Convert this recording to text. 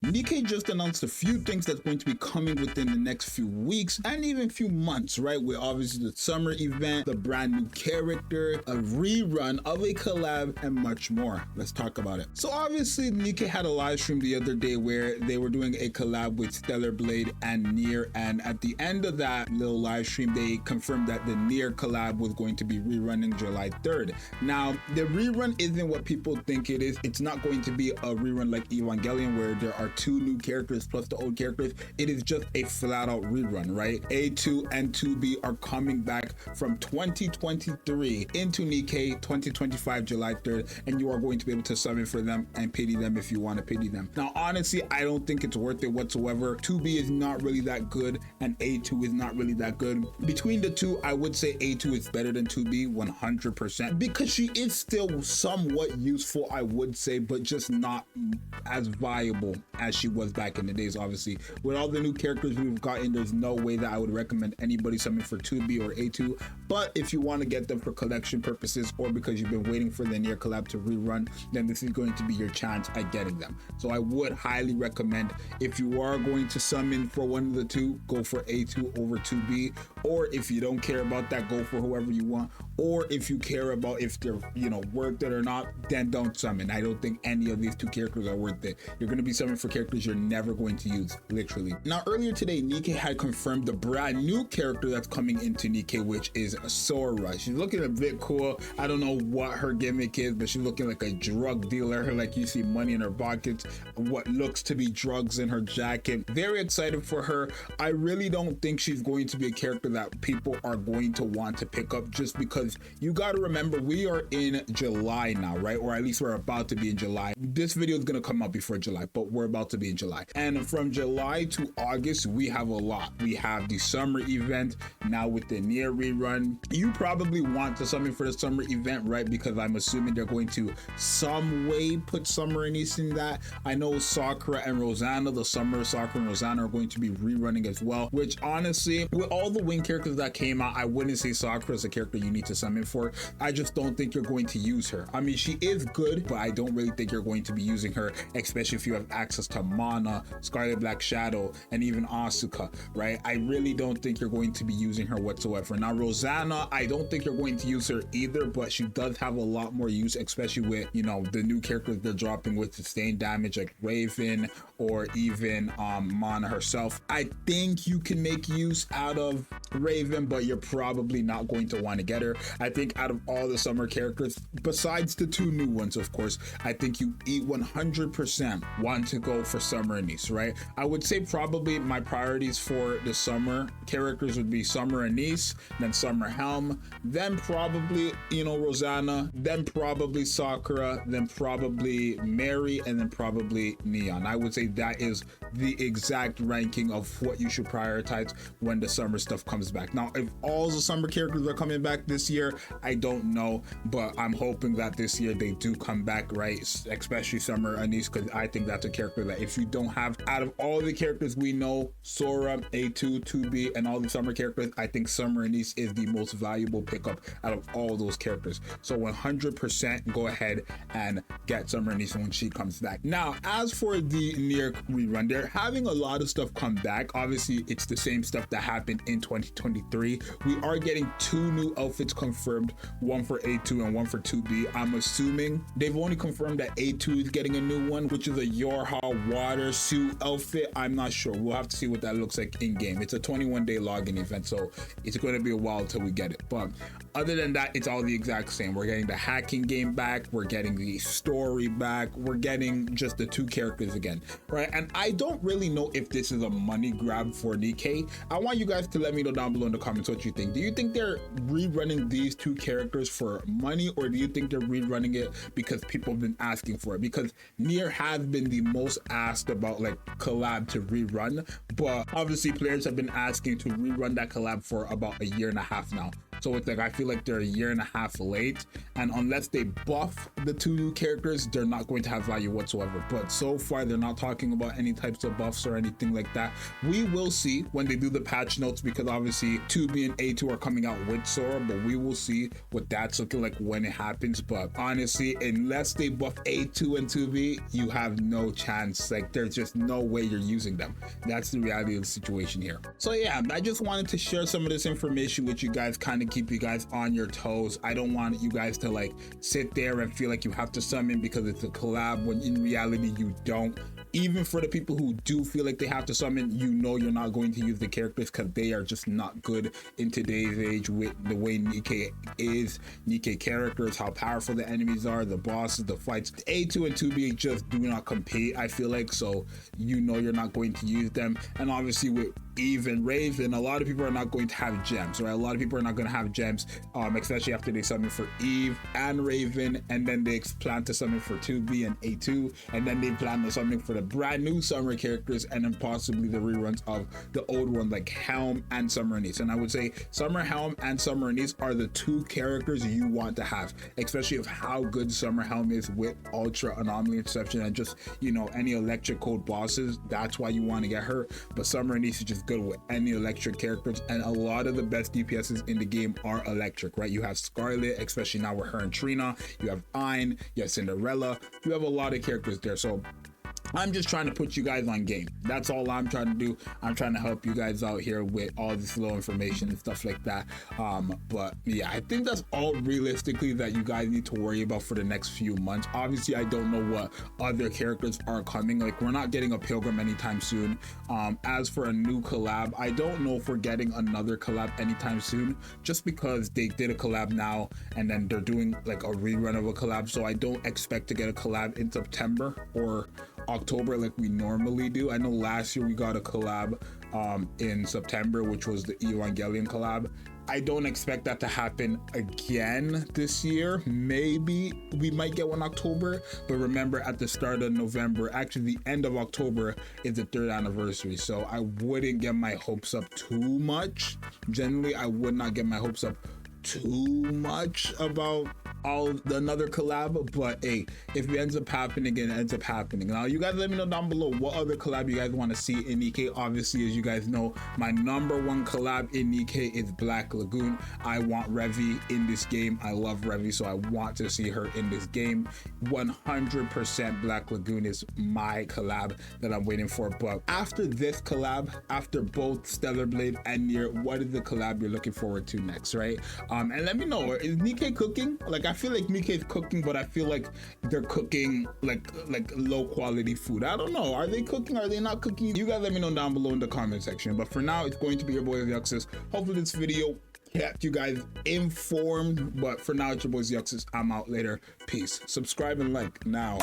Nikke just announced a few things that's going to be coming within the next few weeks and even few months, right? With obviously the summer event, the brand new character, a rerun of a collab, and much more. Let's talk about it. So obviously Nikke had a live stream the other day where they were doing a collab with Stellar Blade and Nier, and at the end of that little live stream, they confirmed that the Nier collab was going to be rerunning July 3rd. Now, the rerun isn't what people think it is. It's not going to be a rerun like Evangelion where there are two new characters plus the old characters. It is just a flat out rerun, right? A2 and 2B are coming back from 2023 into Nikke 2025 July 3rd, and you are going to be able to summon for them and pity them if you want to pity them. Now, honestly, I don't think it's worth it whatsoever. 2B is not really that good and A2 is not really that good. Between the two, I would say A2 is better than 2B 100% because she is still somewhat useful, I would say, but just not as viable as she was back in the days. Obviously, with all the new characters we've gotten, there's no way that I would recommend anybody summon for 2B or A2, but if you want to get them for collection purposes or because you've been waiting for the Nier collab to rerun, then this is going to be your chance at getting them. So I would highly recommend, if you are going to summon for one of the two, go for A2 over 2B, or if you don't care about that, go for whoever you want, or if you care about if they're, you know, worth it or not, then don't summon. I don't think any of these two characters are worth it. You're going to be summoning for characters you're never going to use, literally. Now, earlier today, Nikke had confirmed the brand new character that's coming into Nikke, which is Sora. She's looking a bit cool. I don't know what her gimmick is, but she's looking like a drug dealer. Like, you see money in her pockets, what looks to be drugs in her jacket. Very excited for her. I really don't think she's going to be a character that people are going to want to pick up, just because you got to remember we are in July now, right? Or at least we're about to be in July. This video is going to come out before July, but we're about to be in July. And from July to August, we have a lot. We have the summer event now with the Nier rerun. You probably want to summon for the summer event, right? Because I'm assuming they're going to some way put Summer Anise in that. I know Sakura and Rosanna, the summer Sakura and Rosanna, are going to be rerunning as well, which honestly, with all the wing characters that came out, I wouldn't say Sakura is a character you need to summon for. I just don't think you're going to use her. I mean, she is good, but I don't really think you're going to be using her, especially if you have access to Mana, Scarlet Black Shadow, and even Asuka, right? I really don't think you're going to be using her whatsoever. Now, Rosanna, I don't think you're going to use her either, but she does have a lot more use, especially with, you know, the new characters they're dropping with sustained damage like Raven or even Mana herself. I think you can make use out of Raven, but you're probably not going to want to get her. I think out of all the summer characters, besides the two new ones, of course, I think you 100% want to go for Summer Anise, right? I would say probably my priorities for the summer characters would be Summer Anise, then Summer Helm, then probably, you know, Rosanna, then probably Sakura, then probably Mary, and then probably Neon. I would say that is the exact ranking of what you should prioritize when the summer stuff comes back. Now, if all the summer characters are coming back this year, I don't know, but I'm hoping that this year they do come back, right? Especially Summer Anise, because I think that's a character that if you don't have, out of all the characters we know, Sora, A2, 2B, and all the summer characters, I think Summer Anise is the most valuable pickup out of all those characters. So 100% go ahead and get Summer Anise when she comes back. Now, as for the Nier rerun, they're having a lot of stuff come back. Obviously, it's the same stuff that happened in 2023. We are getting two new outfits confirmed, one for A2 and one for 2B. I'm assuming they've only confirmed that A2 is getting a new one, which is a Yorha water suit outfit. I'm not sure. We'll have to see what that looks like in game. It's a 21-day login event, so it's going to be a while till we get it. But other than that, it's all the exact same. We're getting the hacking game back. We're getting the story back. We're getting just the two characters again, right? And I don't really know if this is a money grab for Nikke. I want you guys to let me know down below in the comments what you think. Do you think they're rerunning these two characters for money, or do you think they're rerunning it because people have been asking for it? Because Nier has been the most asked about like collab to rerun, but obviously players have been asking to rerun that collab for about a year and a half now. So it's like I feel like they're a year and a half late, and unless they buff the 2 new characters, they're not going to have value whatsoever. But so far they're not talking about any types of buffs or anything like that. We will see when they do the patch notes, because obviously 2B and A2 are coming out with Sora, but we will see what that's looking like when it happens. But honestly, unless they buff A2 and 2B, you have no chance. Like, there's just no way you're using them. That's the reality of the situation here. So yeah, I just wanted to share some of this information with you guys, kind of keep you guys on your toes. I don't want you guys to like sit there and feel like you have to summon because it's a collab, when in reality you don't. Even for the people who do feel like they have to summon, you know you're not going to use the characters because they are just not good in today's age with the way Nikke is. Nikke characters, how powerful the enemies are, the bosses, the fights. A2 and 2B just do not compete, I feel like, so you know you're not going to use them. And obviously with Eve and Raven, a lot of people are not going to have gems, right? A lot of people are not going to have gems, especially after they summon for Eve and Raven, and then they plan to summon for 2B and A2, and then they plan to summon for the brand new summer characters, and then possibly the reruns of the old one like Helm and Summer Anise. And I would say Summer Helm and Summer Anise are the 2 characters you want to have, especially of how good Summer Helm is with Ultra, Anomaly, Interception, and just, you know, any electric code bosses. That's why you want to get her. But Summer Anise is just good with any electric characters, and a lot of the best DPSs in the game are electric, right? You have Scarlet, especially now with her and Trina. You have Ayn, you have Cinderella. You have a lot of characters there. So I'm just trying to put you guys on game. That's all I'm trying to do. I'm trying to help you guys out here with all this little information and stuff like that. But yeah, I think that's all realistically that you guys need to worry about for the next few months. Obviously, I don't know what other characters are coming. Like, we're not getting a Pilgrim anytime soon. As for a new collab, I don't know if we're getting another collab anytime soon, just because they did a collab now and then they're doing like a rerun of a collab. So I don't expect to get a collab in September or October like we normally do. I know last year we got a collab in September, which was the Evangelion collab. I don't expect that to happen again this year. Maybe we might get one October, but remember at the start of November, actually the end of October, is the 3rd anniversary. So I wouldn't get my hopes up too much. Generally, I would not get my hopes up too much about another collab, but hey, if it ends up happening, it ends up happening. Now you guys let me know down below what other collab you guys want to see in Nikke. Obviously, as you guys know, my #1 collab in Nikke is Black Lagoon. I want Revi in this game. I love Revi, so I want to see her in this game. 100% Black Lagoon is my collab that I'm waiting for. But after this collab, after both Stellar Blade and Nier, what is the collab you're looking forward to next, right? And let me know, is Nikke cooking? Like, I feel like Nikke is cooking, but I feel like they're cooking like low quality food. I don't know. Are they cooking? Are they not cooking? You guys let me know down below in the comment section. But for now, it's going to be your boy Zxous. Hopefully this video kept you guys informed. But for now, it's your boy Zxous. I'm out later. Peace. Subscribe and like now.